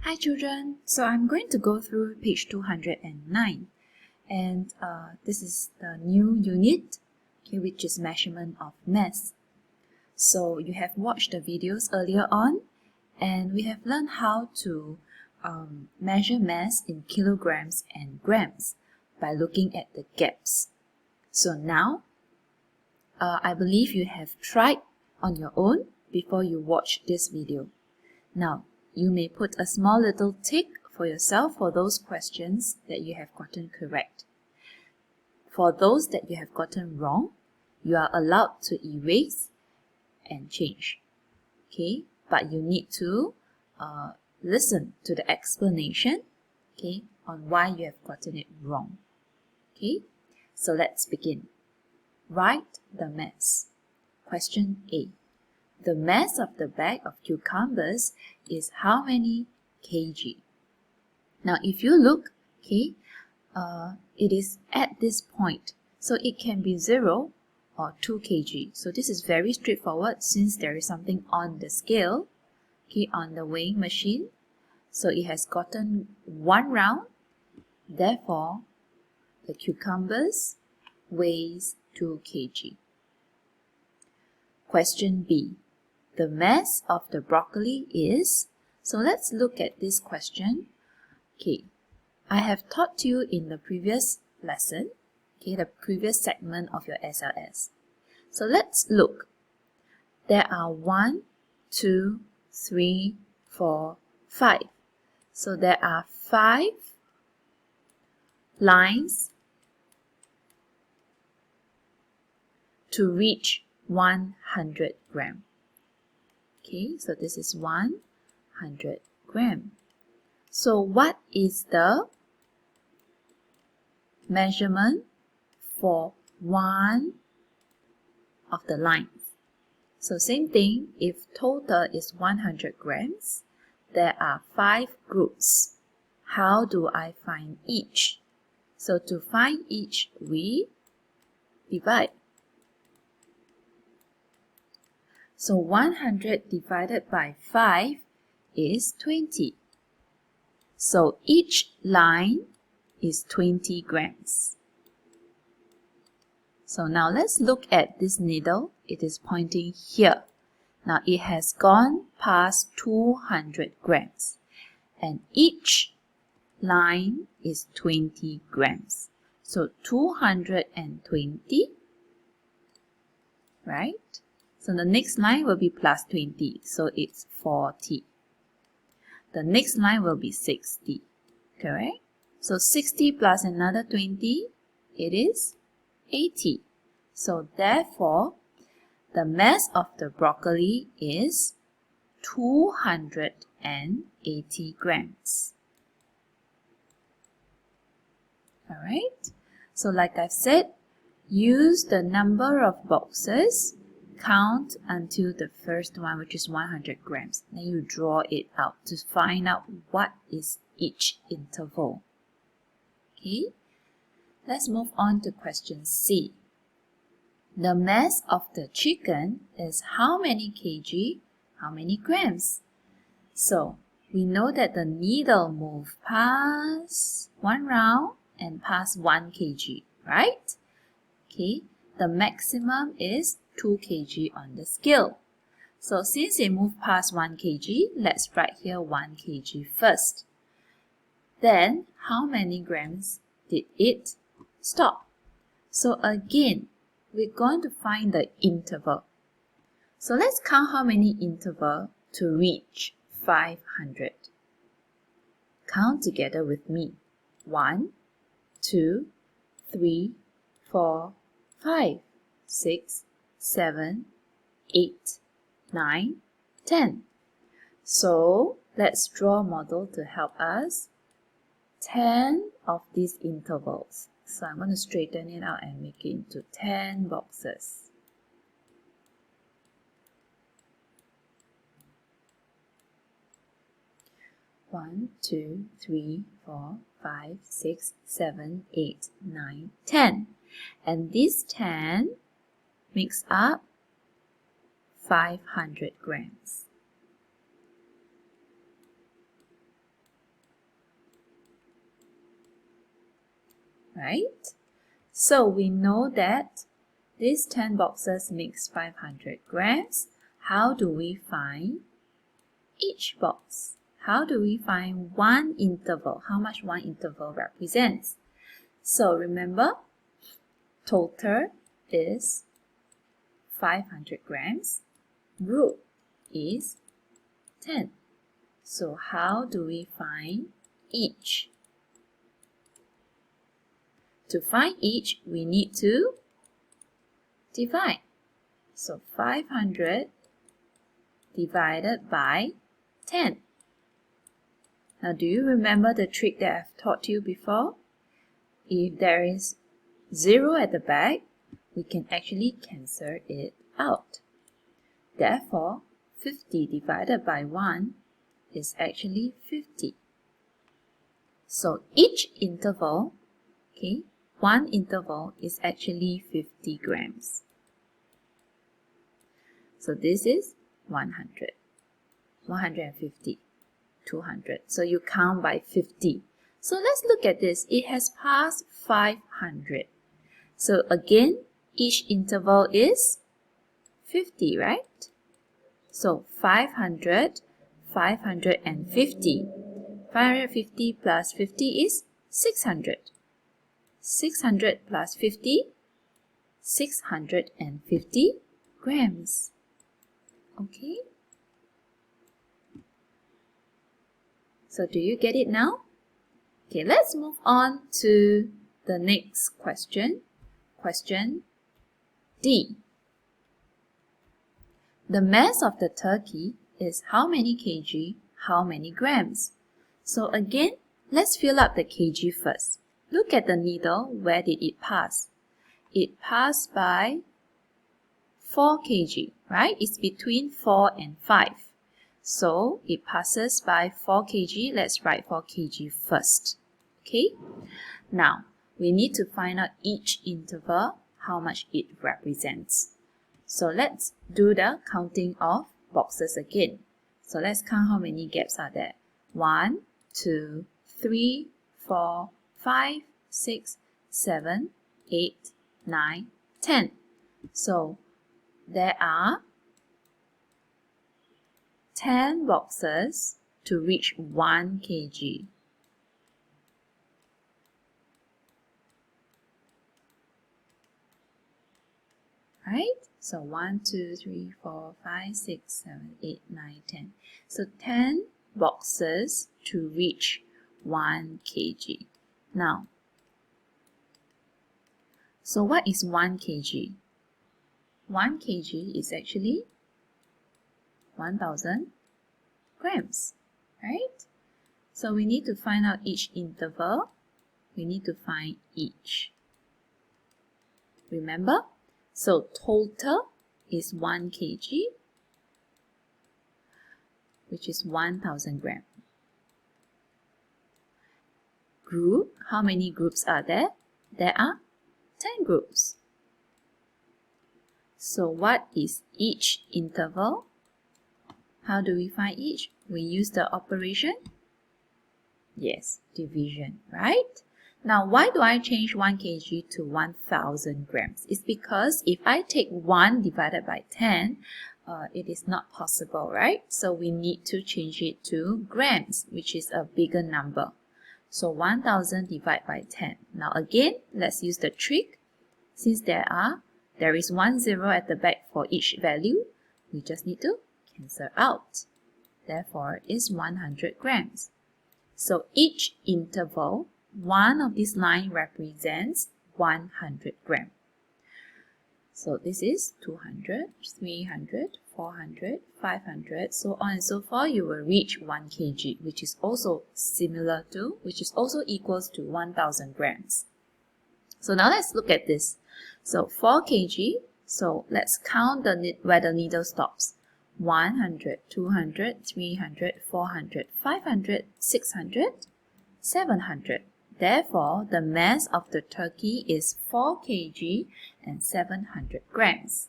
Hi children, so I'm going to go through page 209 and this is the new unit, okay, which is measurement of mass. So you have watched the videos earlier on and we have learned how to measure mass in kilograms and grams by looking at the gaps. So now I believe you have tried on your own before you watch this video. Now, you may put a small little tick for yourself for those questions that you have gotten correct. For those that you have gotten wrong, you are allowed to erase and change. Okay, but you need to listen to the explanation, okay, on why you have gotten it wrong. Okay, so let's begin. Write the mass. Question A. The mass of the bag of cucumbers is how many kg? Now, if you look, okay, it is at this point. So it can be 0 or 2 kg. So this is very straightforward since there is something on the scale, okay, on the weighing machine. So it has gotten one round. Therefore, the cucumbers weighs 2 kg. Question B. The mass of the broccoli is, so let's look at this question. Okay, I have taught you in the previous lesson, okay, the previous segment of your SLS. So let's look. There are 1, 2, 3, 4, 5. So there are 5 lines to reach 100 gram. Okay, so this is 100 gram. So what is the measurement for one of the lines? So same thing, if total is 100 grams, there are 5 groups. How do I find each? So to find each, we divide. So 100 divided by 5 is 20. So each line is 20 grams. So now let's look at this needle. It is pointing here. Now it has gone past 200 grams. And each line is 20 grams. So 220, right? So the next line will be plus 20, so it's 40. The next line will be 60, correct? So 60 plus another 20, it is 80. So therefore, the mass of the broccoli is 280 grams. Alright, so like I've said, use the number of boxes. Count until the first one, which is 100 grams. Then you draw it out to find out what is each interval. Okay, let's move on to question C. The mass of the chicken is how many kg, how many grams? So we know that the needle moved past one round and past 1 kg, right? Okay, the maximum is 2 kg on the scale. So since it moved past 1 kg, let's write here 1 kg first. Then, how many grams did it stop? So again, we're going to find the interval. So let's count how many intervals to reach 500. Count together with me. 1, 2, 3, 4, 5, 6, 7, 8, 9, 10. So let's draw a model to help us. 10 of these intervals. So I'm going to straighten it out and make it into 10 boxes. One, 2, 3, 4, 5, 6, 7, 8, 9, 10. And these 10 makes up 500 grams. right? So we know that these 10 boxes makes 500 grams. How do we find each box? How do we find one interval? How much one interval represents? So remember, total is 500 grams. Group is 10. So how do we find each? To find each, we need to divide. So 500 divided by 10. Now, do you remember the trick that I've taught you before? If there is 0 at the back, we can actually cancel it out. Therefore, 50 divided by 1 is actually 50. So each interval, okay, one interval is actually 50 grams. So this is 100, 150, 200. So you count by 50. So let's look at this. It has passed 500. So again, each interval is 50, right? So 500, 550. 550 plus 50 is 600. 600 plus 50, 650 grams. Okay? So do you get it now? Okay, let's move on to the next question. Question D. The mass of the turkey is how many kg, how many grams? So again, let's fill up the kg first. Look at the needle. Where did it pass? It passed by 4 kg, right? It's between 4 and 5. So it passes by 4 kg. Let's write 4 kg first. Okay? Now, we need to find out each interval, how much it represents. So let's do the counting of boxes again. So let's count how many gaps are there. 1, 2, 3, 4, 5, 6, 7, 8, 9, 10. So there are 10 boxes to reach 1 kg. Right? So 1, 2, 3, 4, 5, 6, 7, 8, 9, 10. So 10 boxes to reach 1 kg. Now, so what is 1 kg? 1 kg is actually 1000 grams, right? So we need to find out each interval. We need to find each. Remember? So total is 1 kg, which is 1000 grams. Group, how many groups are there? There are 10 groups. So what is each interval? How do we find each? We use the operation? Yes, division, right? Now, why do I change 1 kg to 1000 grams? It's because if I take 1 divided by 10, it is not possible, right? So we need to change it to grams, which is a bigger number. So 1000 divided by 10. Now again, let's use the trick. Since there is 1 0 at the back for each value, we just need to cancel out. Therefore, it's 100 grams. So each interval, one of these lines represents 100 grams. So this is 200, 300, 400, 500, so on and so forth. You will reach 1 kg, which is also equals to 1000 grams. So now let's look at this. So 4 kg, so let's count where the needle stops. 100, 200, 300, 400, 500, 600, 700. Therefore, the mass of the turkey is 4 kg and 700 grams.